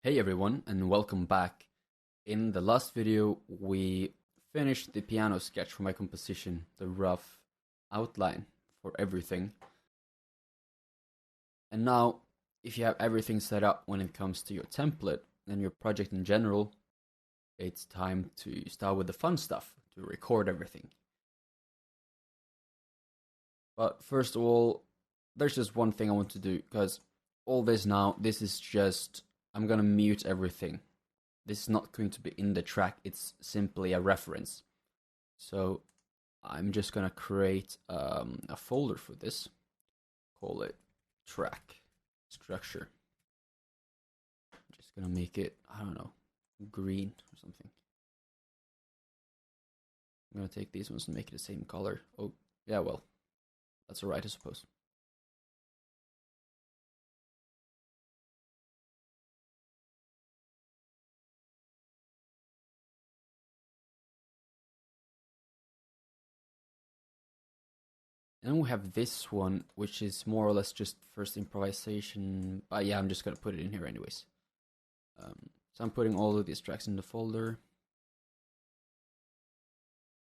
Hey everyone, and welcome back. In the last video, we finished the piano sketch for my composition, the rough outline for everything. And now, if you have everything set up when it comes to your template and your project in general, it's time to start with the fun stuff, to record everything. But first of all, there's just one thing I want to do, because all this now, this is just, I'm gonna mute everything. This is not going to be in the track, it's simply a reference. So I'm just gonna create a folder for this, call it track structure. I'm just gonna make it, I don't know, green or something. I'm gonna take these ones and make it the same color. Oh, yeah, well, that's alright, I suppose. And then we have this one, which is more or less just first improvisation. But yeah, I'm just gonna put it in here anyways. So I'm putting all of these tracks in the folder.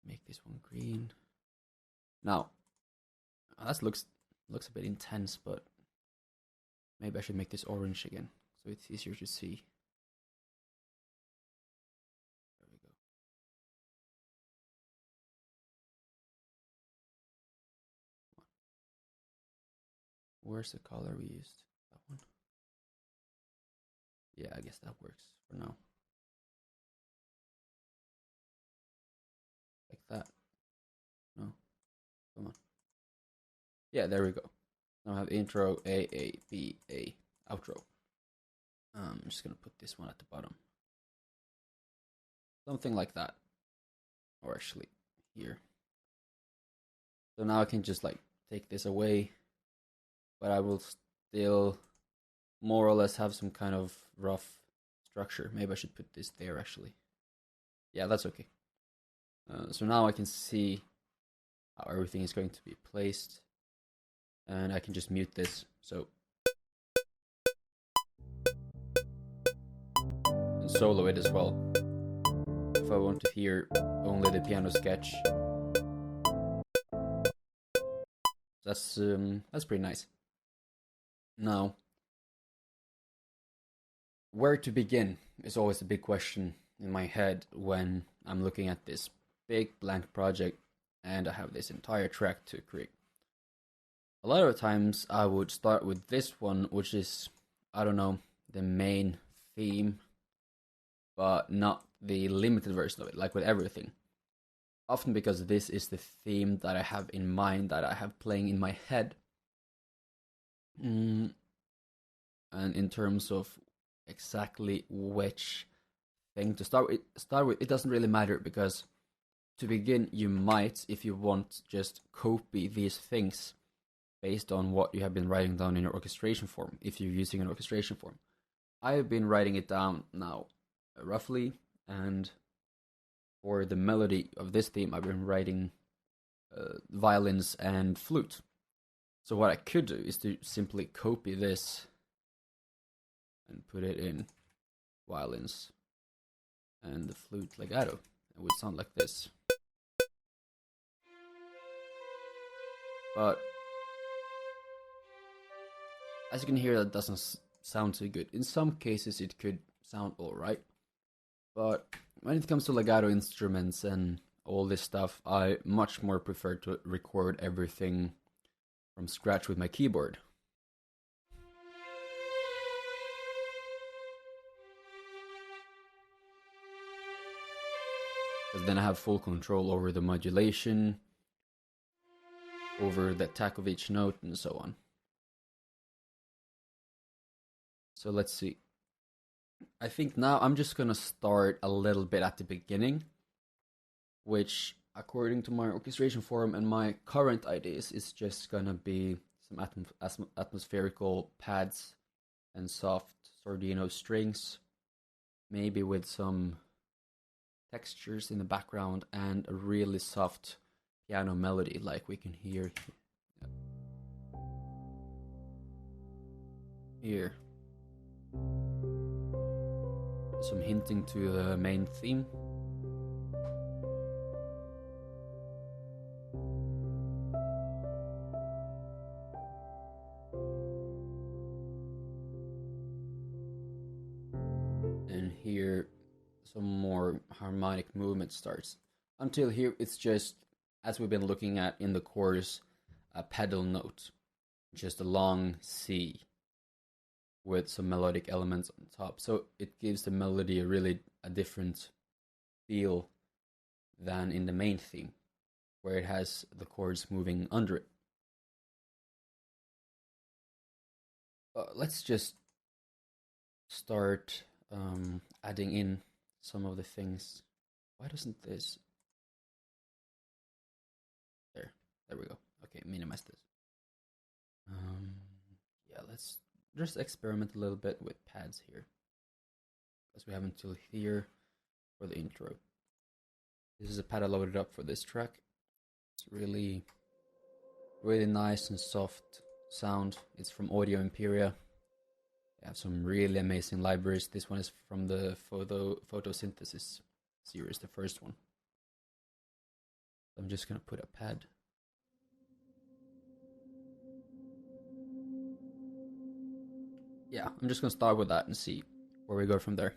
Make this one green. Now, that looks a bit intense, but maybe I should make this orange again, so it's easier to see. There we go. Where's the color we used? That one? Yeah, I guess that works for now. Like that. No? Come on. Yeah, there we go. Now I have intro, A, B, A, outro. I'm just gonna put this one at the bottom. Something like that. Or actually, here. So now I can just like take this away, but I will still more or less have some kind of rough structure. Maybe I should put this there actually. Yeah, that's okay. So now I can see how everything is going to be placed, and I can just mute this. So and solo it as well if I want to hear only the piano sketch. That's pretty nice. Now, where to begin is always a big question in my head when I'm looking at this big blank project and I have this entire track to create. A lot of times I would start with this one, which is, I don't know, the main theme, but not the limited version of it, like with everything. Often because this is the theme that I have in mind, that I have playing in my head. And in terms of exactly which thing to start with, it doesn't really matter, because to begin, you might, if you want, just copy these things based on what you have been writing down in your orchestration form, if you're using an orchestration form. I have been writing it down now, roughly, and for the melody of this theme, I've been writing violins and flute. So what I could do is to simply copy this and put it in violins and the flute legato. It would sound like this. But as you can hear, that doesn't sound too good. In some cases it could sound alright, but when it comes to legato instruments and all this stuff, I much more prefer to record everything from scratch with my keyboard. Because then I have full control over the modulation, over the attack of each note, and so on. So let's see. I think now I'm just gonna start a little bit at the beginning, which, according to my orchestration form and my current ideas, is just gonna be some atmospherical pads and soft Sordino strings, maybe with some textures in the background and a really soft piano melody like we can hear here. some hinting to the main theme. And here some more harmonic movement starts. Until here it's just, as we've been looking at in the chorus, a pedal note. Just a long C with some melodic elements on top. So it gives the melody a different feel than in the main theme, where it has the chords moving under it. Let's just start adding in some of the things. Why doesn't this... There we go. Okay, minimize this. Yeah, let's just experiment a little bit with pads here, because we have until here for the intro. This is a pad I loaded up for this track. It's really nice and soft sound. It's from Audio Imperia. They have some really amazing libraries. This one is from the Photosynthesis series, the first one. I'm just gonna put a pad. Yeah, I'm just gonna start with that and see where we go from there.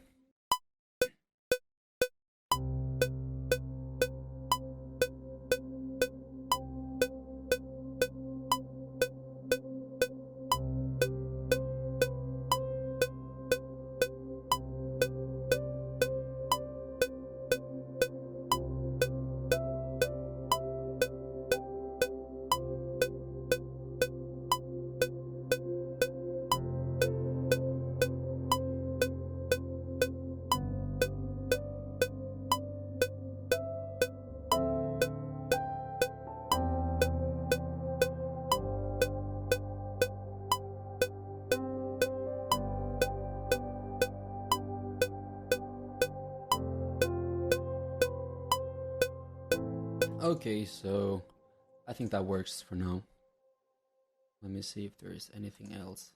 Okay, so I think that works for now. Let me see if there is anything else.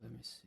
Let me see.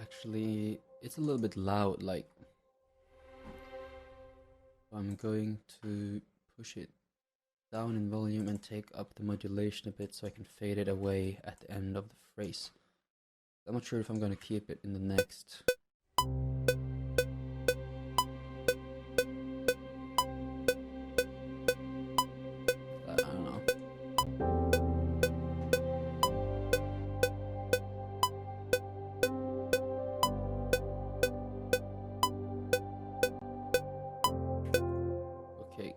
Actually, it's a little bit loud, like I'm going to push it down in volume and take up the modulation a bit so I can fade it away at the end of the phrase. I'm not sure if I'm going to keep it in the next. I don't know. Okay.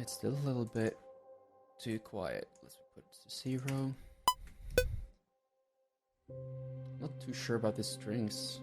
It's still a little bit too quiet. Let's put it to 0. Not too sure about the strings.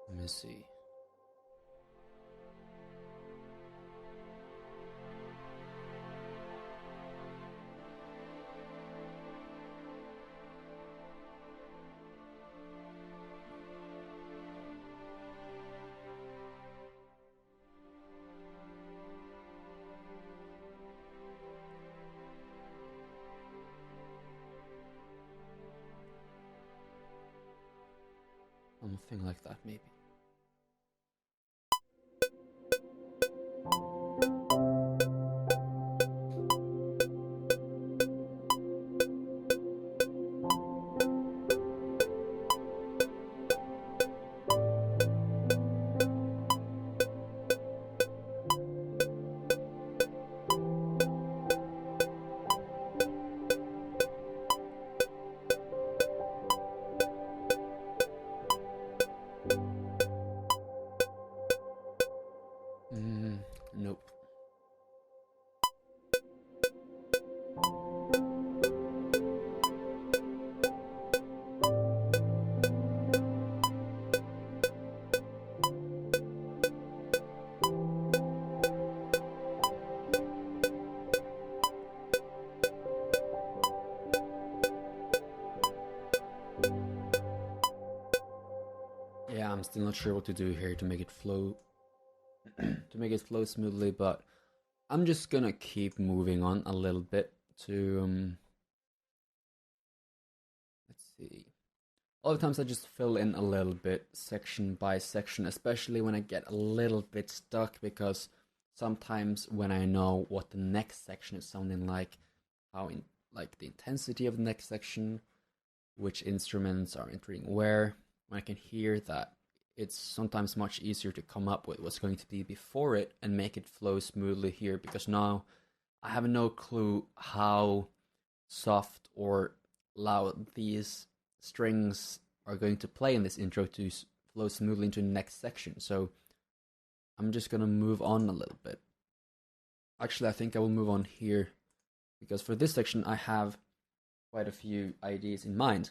Let me see. Something like that, maybe. Nope. Yeah, I'm still not sure what to do here to make it flow smoothly, but I'm just gonna keep moving on a little bit to let's see. All the times I just fill in a little bit section by section, especially when I get a little bit stuck, because sometimes when I know what the next section is sounding like, like the intensity of the next section, which instruments are entering where, when I can hear that, it's sometimes much easier to come up with what's going to be before it and make it flow smoothly here, because now I have no clue how soft or loud these strings are going to play in this intro to flow smoothly into the next section. So I'm just gonna move on a little bit. Actually, I think I will move on here, because for this section I have quite a few ideas in mind.